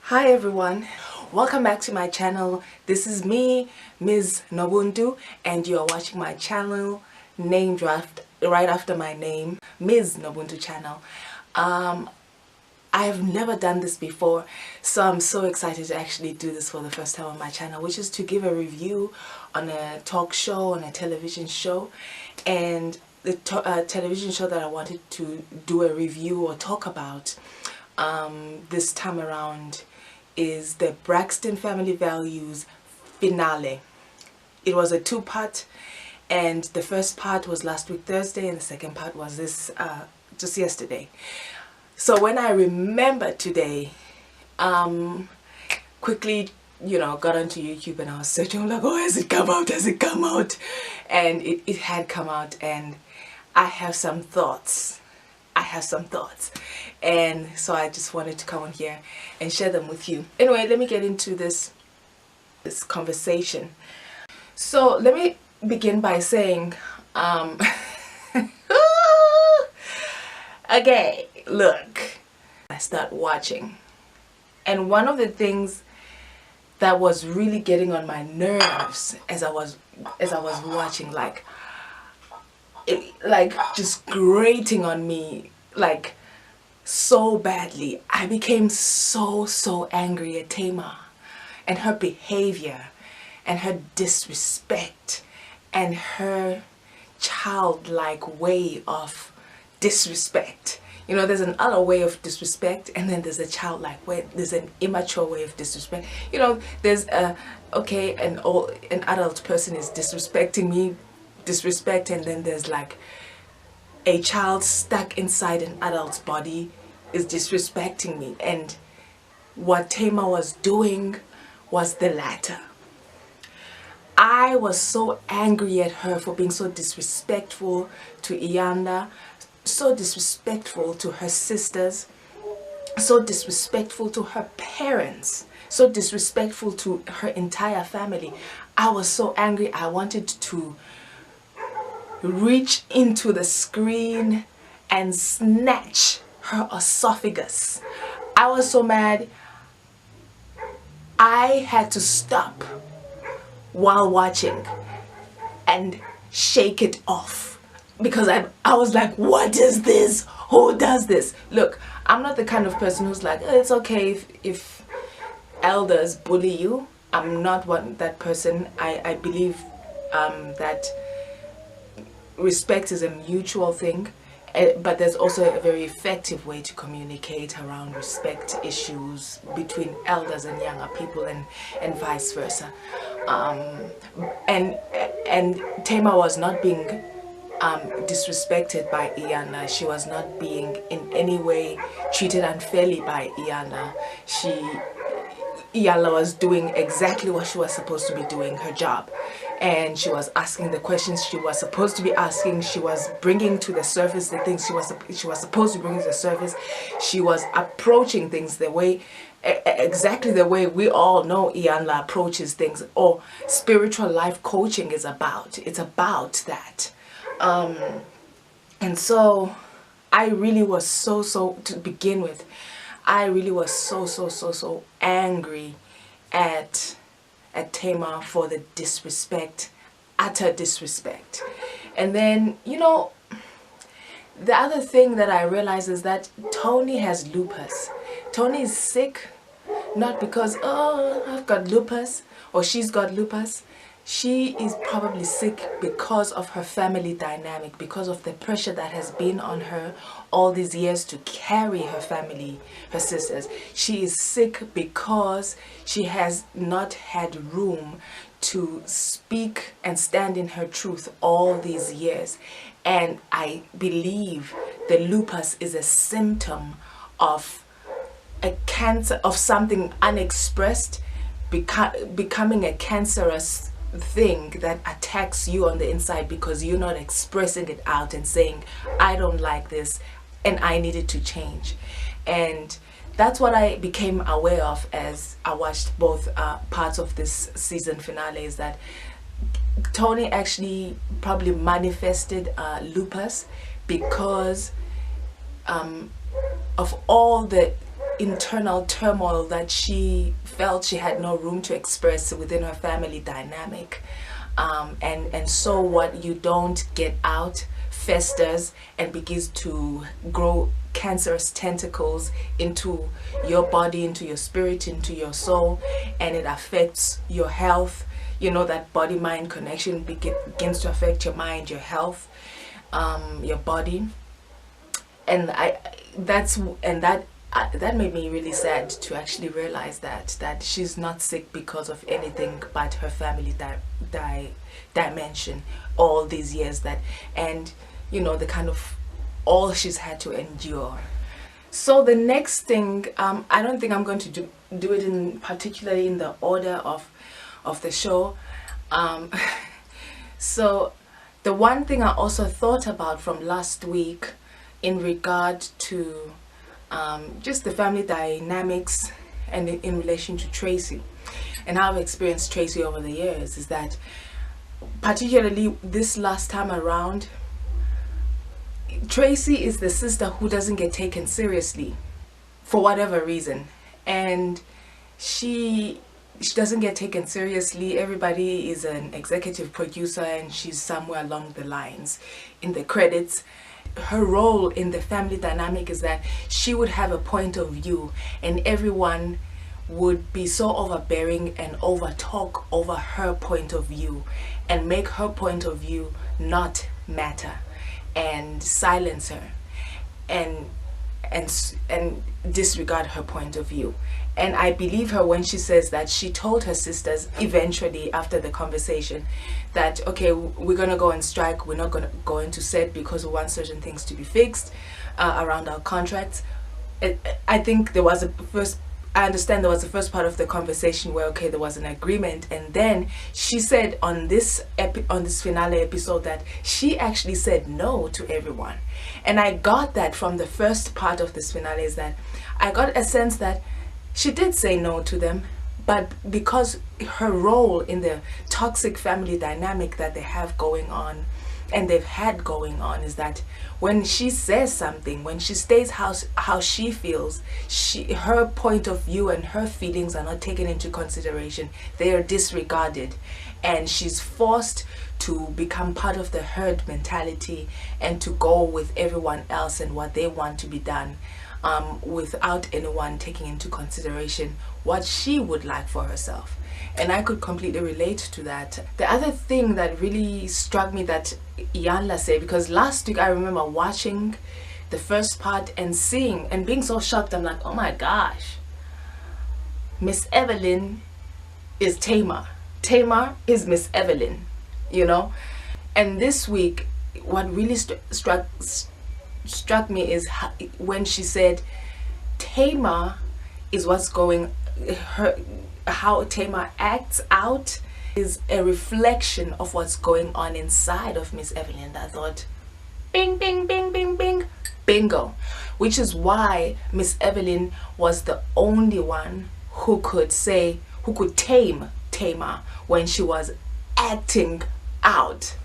Hi everyone, welcome back to my channel. This is me, Ms. Nobuntu, and you are watching my channel name draft right after my name, Ms. Nobuntu channel. I've never done this before, so I'm so excited to actually do this for the first time on my channel, which is to give a review on a talk show, on a television show. And the television show that I wanted to do a review or talk about this time around is the Braxton Family Values finale. It was a two-part, and the first part was last week Thursday, and the second part was this just yesterday. So when I remembered today, quickly, got onto YouTube and I was searching. I'm like, oh, has it come out? Has it come out? And it had come out, and I have some thoughts. And so I just wanted to come on here and share them with you. Anyway, let me get into this conversation. So let me begin by saying, okay, look, I start watching, and one of the things that was really getting on my nerves as I was watching, like just grating on me, like so badly. I became so angry at Tamar and her behavior and her disrespect and her childlike way of disrespect. There's an other way of disrespect, and then there's a childlike way, there's an immature way of disrespect. There's an adult person is disrespecting me, and then there's like a child stuck inside an adult's body is disrespecting me. And what Tamar was doing was the latter. I was so angry at her for being so disrespectful to Iyanda, so disrespectful to her sisters, so disrespectful to her parents, so disrespectful to her entire family. I was so angry. I wanted to reach into the screen and snatch her esophagus. I was so mad. I had to stop while watching and shake it off, because I was like, what is this? Who does this? Look, I'm not the kind of person who's like, oh, it's okay if elders bully you. I'm not that person. I believe that respect is a mutual thing, but there's also a very effective way to communicate around respect issues between elders and younger people, and vice versa. And Tamar was not being disrespected by Iyanda. She was not being in any way treated unfairly by Iyanda. Iyanda was doing exactly what she was supposed to be doing, her job. And she was asking the questions she was supposed to be asking. She was bringing to the surface the things she was supposed to bring to the surface. She was approaching things exactly the way we all know Iyanda approaches things, or spiritual life coaching is about. It's about that. And so I really was so to begin with, I really was so angry at Tamar for the disrespect, utter disrespect. And then, the other thing that I realized is that Tony has lupus. Tony is sick, not because, oh, I've got lupus or she's got lupus. She is probably sick because of her family dynamic, because of the pressure that has been on her all these years to carry her family, her sisters. She is sick because she has not had room to speak and stand in her truth all these years. And I believe the lupus is a symptom of a cancer, of something unexpressed becoming a cancerous thing that attacks you on the inside, because you're not expressing it out and saying, I don't like this and I needed to change. And that's what I became aware of as I watched both parts of this season finale, is that Tony actually probably manifested lupus because of all the internal turmoil that she felt she had no room to express within her family dynamic. And so what you don't get out festers and begins to grow cancerous tentacles into your body, into your spirit, into your soul, and it affects your health. You know, that body-mind connection begins to affect your mind, your health, your body. And that made me really sad to actually realize that she's not sick because of anything but her family dimension all these years, and you know, the kind of all she's had to endure. So the next thing, I don't think I'm going to do it in particularly in the order of the show. So the one thing I also thought about from last week in regard to just the family dynamics and in relation to Tracy and how I've experienced Tracy over the years is that, particularly this last time around, Tracy is the sister who doesn't get taken seriously for whatever reason, and she doesn't get taken seriously. Everybody is an executive producer and she's somewhere along the lines in the credits. Her role in the family dynamic is that she would have a point of view and everyone would be so overbearing and over talk over her point of view and make her point of view not matter and silence her and disregard her point of view. And I believe her when she says that she told her sisters eventually after the conversation that, okay, we're gonna go on strike, we're not gonna go into set because we want certain things to be fixed around our contracts. I think there was I understand there was the first part of the conversation where, okay, there was an agreement, and then she said on this finale episode that she actually said no to everyone. And I got that from the first part of this finale, is that I got a sense that she did say no to them, but because her role in the toxic family dynamic that they have going on and they've had going on is that when she says something, when she states how she feels, her point of view and her feelings are not taken into consideration. They are disregarded, and she's forced to become part of the herd mentality and to go with everyone else and what they want to be done, without anyone taking into consideration what she would like for herself. And I could completely relate to that. The other thing that really struck me that Yanla said, because last week I remember watching the first part and seeing and being so shocked, I'm like, oh my gosh, Miss Evelyn is Tamar. Tamar is Miss Evelyn, you know? And this week, what really struck me is when she said Tamar is what's going, how Tamar acts out is a reflection of what's going on inside of Miss Evelyn. I thought, bing, bing, bing, bing, bing, bingo. Which is why Miss Evelyn was the only one who could tame Tamar when she was acting out.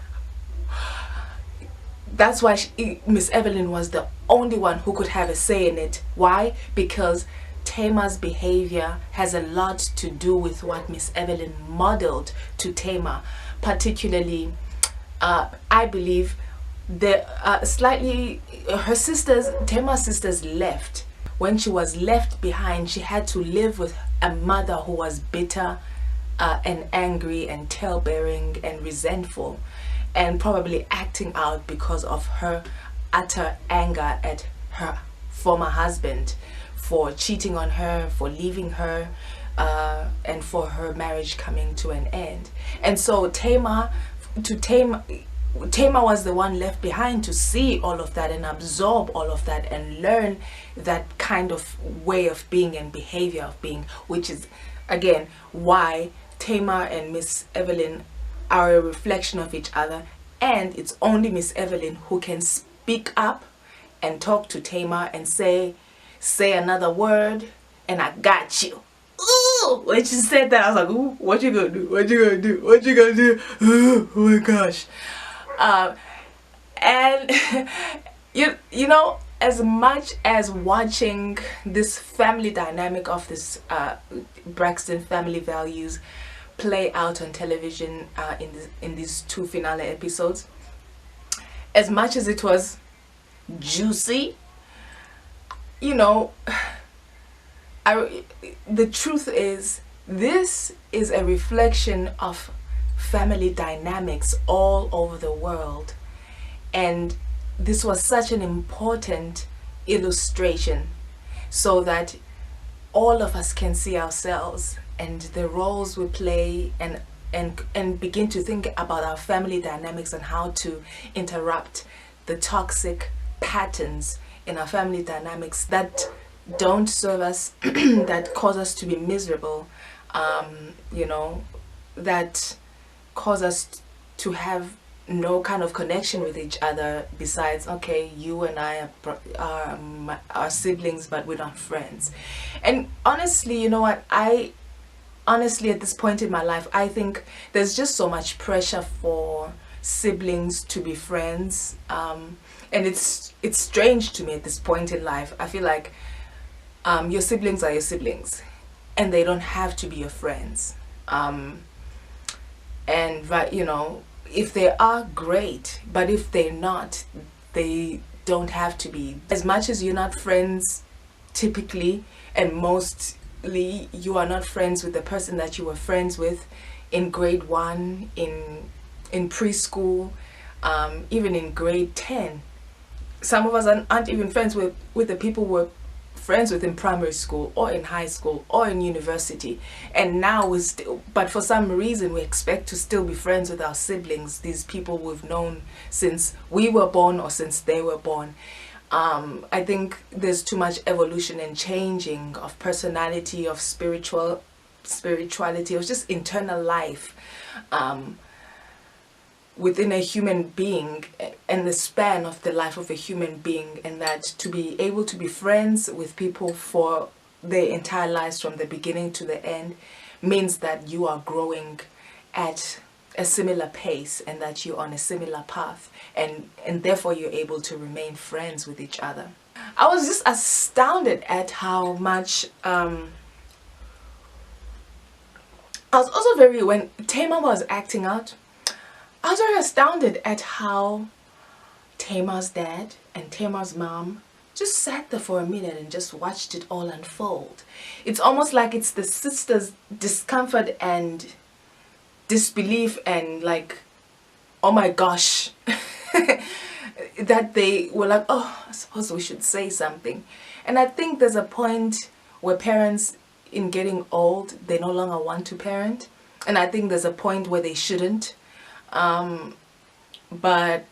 That's why Miss Evelyn was the only one who could have a say in it. Why? Because Tamar's behavior has a lot to do with what Miss Evelyn modeled to Tamar. Particularly, I believe Tamar's sisters left. When she was left behind, she had to live with a mother who was bitter and angry and tale-bearing and resentful, and probably acting out because of her utter anger at her former husband for cheating on her, for leaving her, and for her marriage coming to an end. And so Tamar was the one left behind to see all of that and absorb all of that and learn that kind of way of being and behavior of being, which is again why Tamar and Miss Evelyn are a reflection of each other, and it's only Miss Evelyn who can speak up and talk to Tamar and say another word and I got you. Ooh, when she said that, I was like, ooh, what you gonna do? What you gonna do? What you gonna do? Oh my gosh. And you know, as much as watching this family dynamic of this Braxton family values play out on television in these two finale episodes, as much as it was juicy, you know, the truth is, this is a reflection of family dynamics all over the world. And this was such an important illustration so that all of us can see ourselves and the roles we play, and begin to think about our family dynamics and how to interrupt the toxic patterns in our family dynamics that don't serve us, that cause us to be miserable, you know, that cause us to have no kind of connection with each other besides, okay, you and I are siblings, but we're not friends. And honestly, you know what, honestly, at this point in my life, I think there's just so much pressure for siblings to be friends, and it's strange to me at this point in life. I feel like your siblings are your siblings, and they don't have to be your friends. And right, you know, if they are, great, but if they're not, they don't have to be. As much as you're not friends typically, and mostly you are not friends with the person that you were friends with in grade 1, in preschool, even in grade 10. Some of us aren't even friends with the people we're friends with in primary school or in high school or in university, and now we still, but for some reason we expect to still be friends with our siblings, these people we've known since we were born or since they were born. I think there's too much evolution and changing of personality, of spirituality, of just internal life within a human being and the span of the life of a human being, and that to be able to be friends with people for their entire lives from the beginning to the end means that you are growing at a similar pace and that you're on a similar path, and therefore you're able to remain friends with each other. I was just astounded at how much I was also when Tamar was acting out, I was very astounded at how Tamar's dad and Tamar's mom just sat there for a minute and just watched it all unfold. It's almost like it's the sisters' discomfort and disbelief and like, oh my gosh, that they were like, oh, I suppose we should say something. And I think there's a point where parents, in getting old, they no longer want to parent. And I think there's a point where they shouldn't. But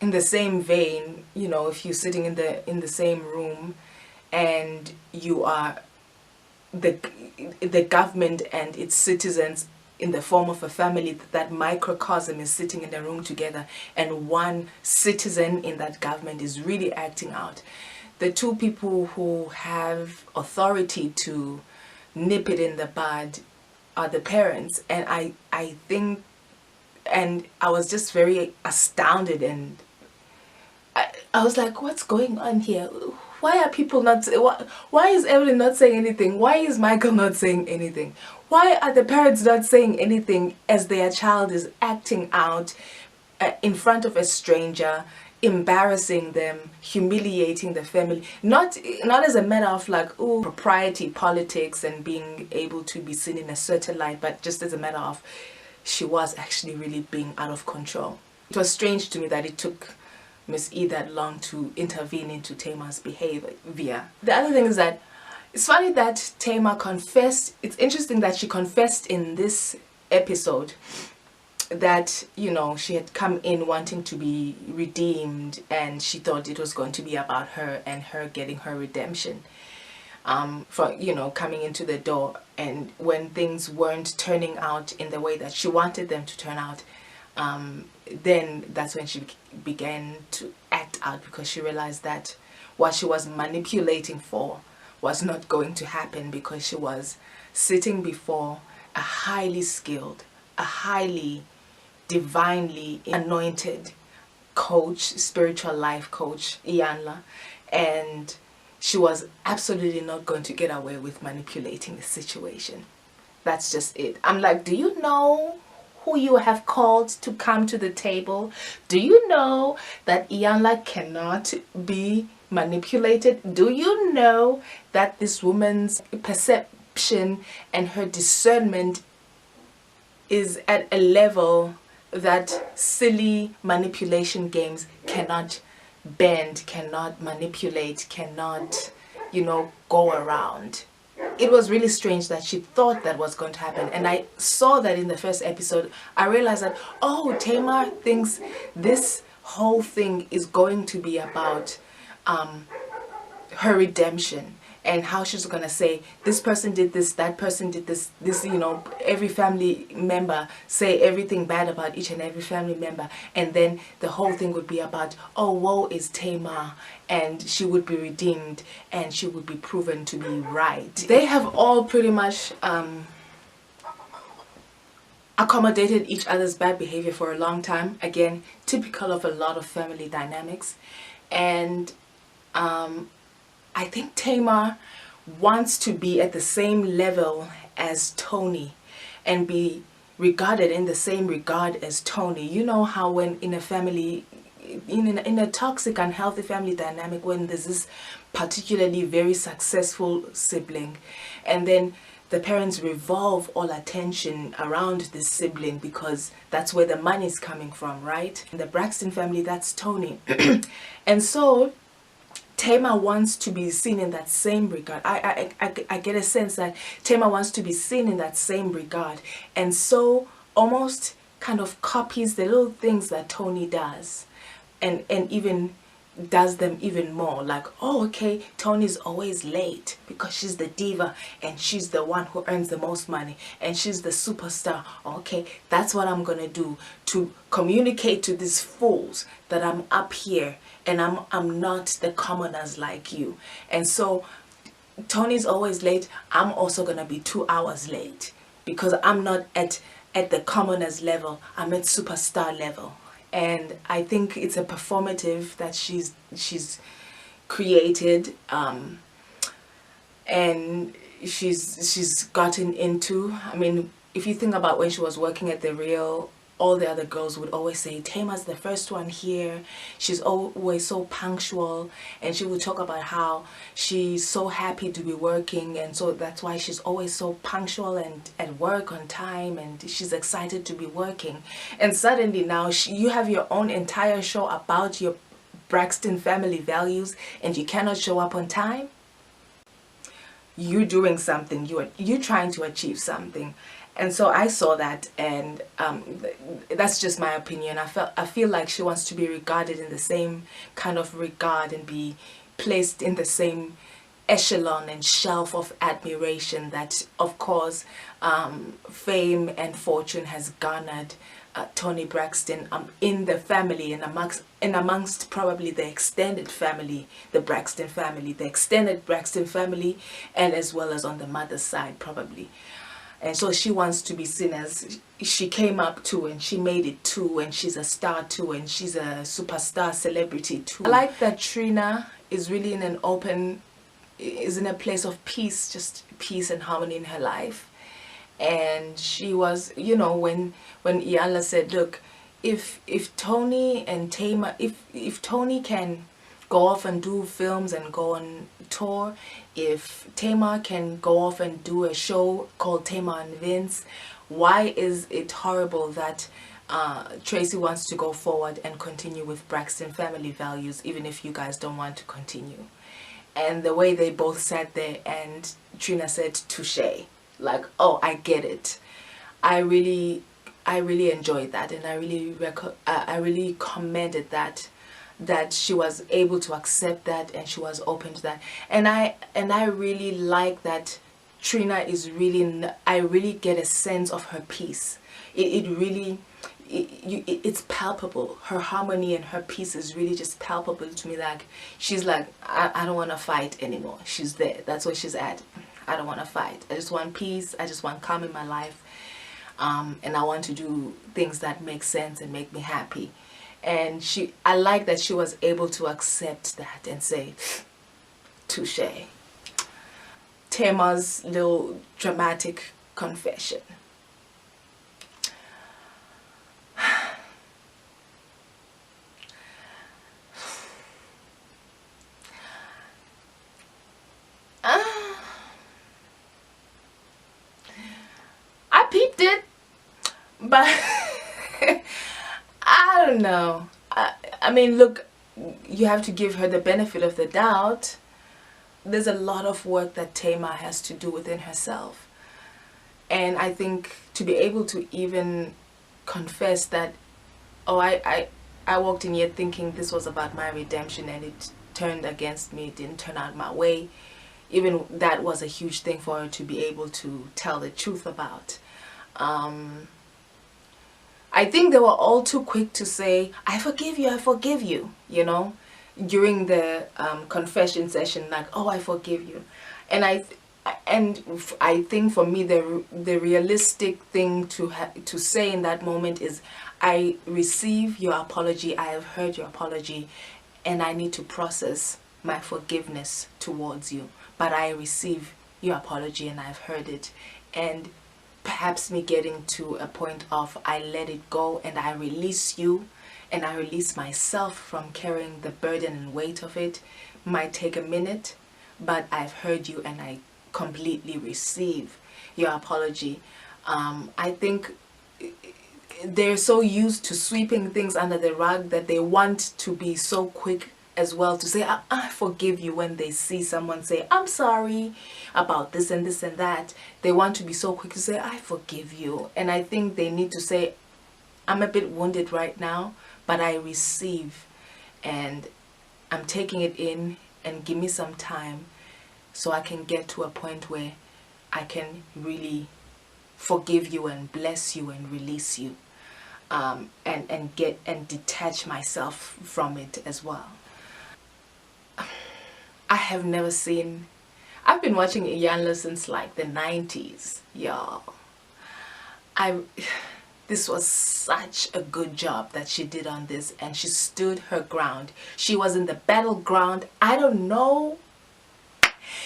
in the same vein, you know, if you're sitting in the same room and you are the government and its citizens in the form of a family, that microcosm is sitting in the room together, and one citizen in that government is really acting out, the two people who have authority to nip it in the bud are the parents. And I think, and I was just very astounded, and I was like, what's going on here? Why are people not, why is Evelyn not saying anything? Why is Michael not saying anything? Why are the parents not saying anything as their child is acting out in front of a stranger, embarrassing them, humiliating the family? Not as a matter of like, ooh, propriety, politics, and being able to be seen in a certain light, but just as a matter of, she was actually really being out of control. It was strange to me that it took Miss E that long to intervene into Tamar's behavior. The other thing is that it's funny that Tamar confessed. It's interesting that she confessed in this episode that, you know, she had come in wanting to be redeemed, and she thought it was going to be about her and her getting her redemption. For, you know, coming into the door, and when things weren't turning out in the way that she wanted them to turn out, then that's when she began to act out, because she realized that what she was manipulating for was not going to happen, because she was sitting before a highly skilled, a highly divinely anointed coach, spiritual life coach, Iyanla, and she was absolutely not going to get away with manipulating the situation. That's just it. I'm like, do you know who you have called to come to the table? Do you know that Iyanla cannot be manipulated? Do you know that this woman's perception and her discernment is at a level that silly manipulation games cannot bend, cannot manipulate, cannot, go around? It was really strange that she thought that was going to happen. And I saw that in the first episode. I realized that, oh, Tamar thinks this whole thing is going to be about her redemption, and how she's going to say, this person did this, that person did this, every family member say everything bad about each and every family member. And then the whole thing would be about, oh, woe is Tamar, and she would be redeemed, and she would be proven to be right. They have all pretty much accommodated each other's bad behavior for a long time. Again, typical of a lot of family dynamics. And I think Tamar wants to be at the same level as Tony and be regarded in the same regard as Tony. You know how when in a family, in a toxic, unhealthy family dynamic, when there's this particularly very successful sibling, and then the parents revolve all attention around this sibling because that's where the money is coming from, right? In the Braxton family, that's Tony. And so Tamar wants to be seen in that same regard. I get a sense that Tamar wants to be seen in that same regard, and so almost kind of copies the little things that Tony does, and even does them even more. Like, oh, okay, Tony's always late because she's the diva and she's the one who earns the most money and she's the superstar. Okay, that's what I'm gonna do to communicate to these fools that I'm up here and I'm not the commoners like you. And so Tony's always late. I'm also gonna be 2 hours late because I'm not at the commoners level. I'm at superstar level. And I think it's a performative that she's created, and she's gotten into. I mean, if you think about when she was working at the Real, all the other girls would always say, Tamar's the first one here. She's always so punctual. And she would talk about how she's so happy to be working. And so that's why she's always so punctual and at work on time. And she's excited to be working. And suddenly now you have your own entire show about your Braxton family values and you cannot show up on time. You're doing something. You're trying to achieve something. And so I saw that, and that's just my opinion. I feel like she wants to be regarded in the same kind of regard and be placed in the same echelon and shelf of admiration that, of course, fame and fortune has garnered Toni Braxton in the family and amongst probably the extended family, the Braxton family, the extended Braxton family, and as well as on the mother's side probably. And so she wants to be seen as she came up to, and she made it too, and she's a star too, and she's a superstar celebrity too. I like that Trina is really in a place of peace, just peace and harmony in her life. And she was, when Iyanla said, look, if Tony and Tamar, if Tony can go off and do films and go on tour, if Tamar can go off and do a show called Tamar and Vince, why is it horrible that Tracy wants to go forward and continue with Braxton family values even if you guys don't want to continue? And the way they both sat there and Trina said touche, like, oh, I get it. I really enjoyed that, and I really commended that she was able to accept that and she was open to that. And I really like that Trina is really, I really get a sense of her peace. It's palpable. Her harmony and her peace is really just palpable to me. Like, she's like, I don't want to fight anymore. She's there. That's where she's at. I don't want to fight. I just want peace. I just want calm in my life. And I want to do things that make sense and make me happy. And I like that she was able to accept that and say, touche. Tamar's little dramatic confession. I peeped it, but I don't know. I mean, look, you have to give her the benefit of the doubt. There's a lot of work that Tamar has to do within herself. And I think to be able to even confess that, oh, I walked in here thinking this was about my redemption and it turned against me, it didn't turn out my way. Even that was a huge thing for her to be able to tell the truth about. I think they were all too quick to say, I forgive you, you know, during the confession session, like, oh, I forgive you. And I think for me, the realistic thing to say in that moment is, I receive your apology, I have heard your apology, and I need to process my forgiveness towards you. But I receive your apology and I've heard it. And perhaps me getting to a point of I let it go and I release you and I release myself from carrying the burden and weight of it might take a minute, but I've heard you and I completely receive your apology. I think they're so used to sweeping things under the rug that they want to be so quick as well to say, I forgive you when they see someone say, I'm sorry about this and this and that. They want to be so quick to say, I forgive you. And I think they need to say, I'm a bit wounded right now, but I receive and I'm taking it in, and give me some time so I can get to a point where I can really forgive you and bless you and release you, and detach myself from it as well. I have never seen, I've been watching Iyanla since like the 90s, y'all. This was such a good job that she did on this, and she stood her ground. She was in the battleground. I don't know.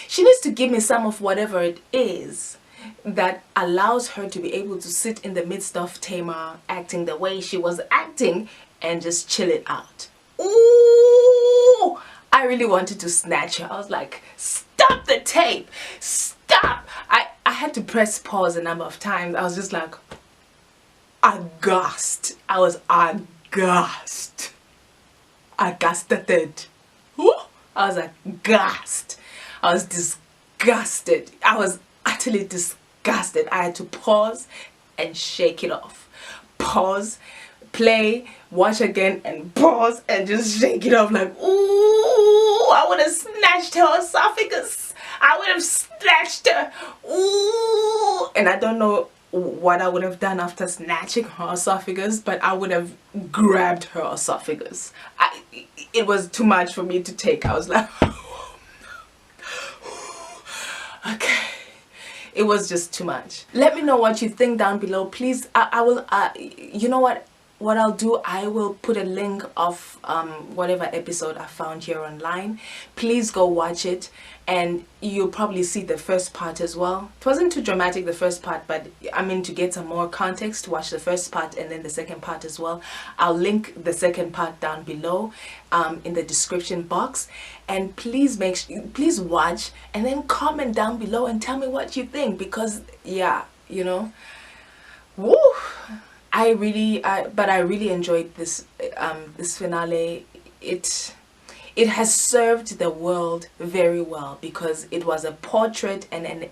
She needs to give me some of whatever it is that allows her to be able to sit in the midst of Tamar acting the way she was acting and just chill it out. Ooh! I really wanted to snatch her. I was like, stop the tape! Stop! I had to press pause a number of times. I was just like, aghast. I was aghast. Aghasted. I was aghast. I was disgusted. I was utterly disgusted. I had to pause and shake it off. Pause, play, watch again, and pause and just shake it off like, ooh, I would have snatched her esophagus. I would have snatched her. Ooh. And I don't know what I would have done after snatching her esophagus, but I would have grabbed her esophagus. It was too much for me to take. I was like, okay. It was just too much. Let me know what you think down below. Please, I will, you know what I'll do, I will put a link of whatever episode I found here online. Please go watch it, and you'll probably see the first part as well. It wasn't too dramatic, the first part, but I mean, to get some more context, watch the first part and then the second part as well. I'll link the second part down below in the description box, and please please watch and then comment down below and tell me what you think, because yeah, you know, woo. I really enjoyed this this finale. It has served the world very well, because it was a portrait and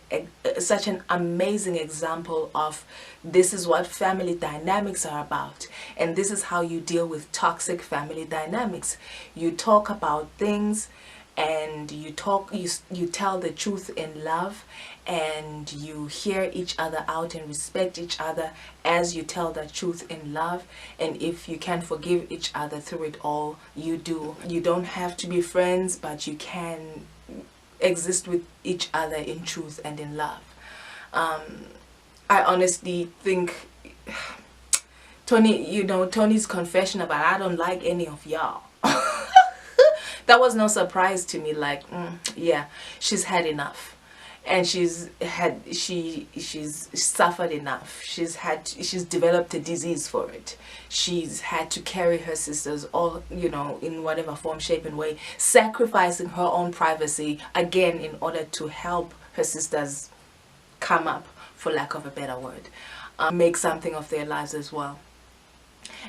such an amazing example of this is what family dynamics are about, and this is how you deal with toxic family dynamics. You talk about things, and you tell the truth in love, and you hear each other out and respect each other as you tell the truth in love. And if you can forgive each other through it all, you do. You don't have to be friends, but you can exist with each other in truth and in love. I honestly think Tony's confession about I don't like any of y'all. That was no surprise to me. Like, yeah, she's had enough, and she's suffered enough. She's developed a disease for it. She's had to carry her sisters all, in whatever form, shape, and way, sacrificing her own privacy again in order to help her sisters come up, for lack of a better word, make something of their lives as well.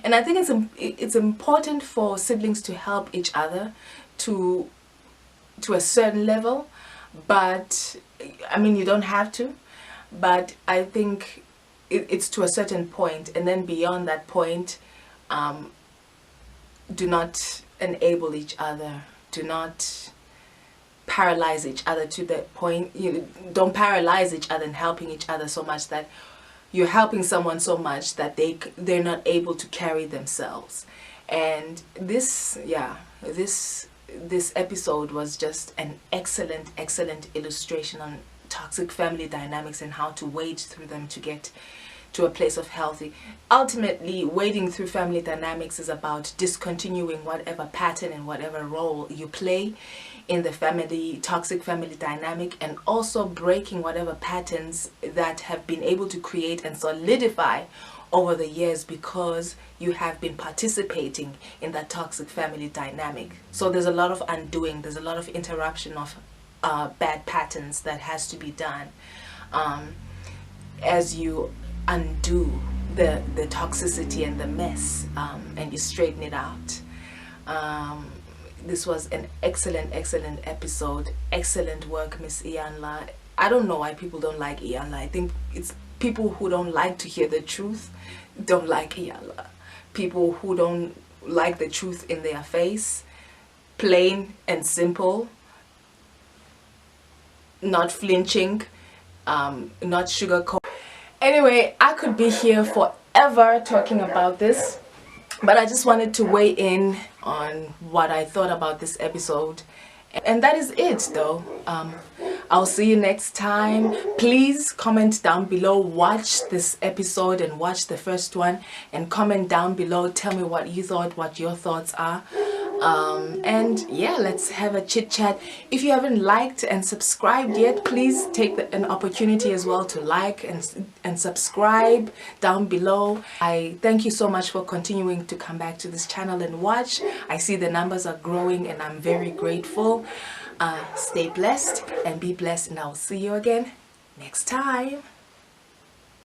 And I think it's important for siblings to help each other to a certain level, but I mean, you don't have to, but I think it's to a certain point, and then beyond that point, do not enable each other, do not paralyze each other to that point. Don't paralyze each other in helping each other so much that you're helping someone so much that they're not able to carry themselves. And this episode was just an excellent illustration on toxic family dynamics and how to wade through them to get to a place of healthy. Ultimately, wading through family dynamics is about discontinuing whatever pattern and whatever role you play in the toxic family dynamic, and also breaking whatever patterns that have been able to create and solidify over the years because you have been participating in that toxic family dynamic. So there's a lot of undoing, there's a lot of interruption of bad patterns that has to be done as you undo the toxicity and the mess, and you straighten it out. This was an excellent episode. Excellent work, Miss Iyanla. I don't know why people don't like Iyanla. I think it's people who don't like to hear the truth don't like Iyanla. People who don't like the truth in their face, plain and simple, not flinching, not sugarcoat. Anyway, I could be here forever talking about this, but I just wanted to weigh in on what I thought about this episode. And that is it, though. I'll see you next time. Please comment down below. Watch this episode and watch the first one, and comment down below. Tell me what you thought, what your thoughts are. And yeah, let's have a chit chat. If you haven't liked and subscribed yet, please take an opportunity as well to like and subscribe down below. I thank you so much for continuing to come back to this channel and watch. I see the numbers are growing and I'm very grateful. Stay blessed and be blessed, and I'll see you again next time.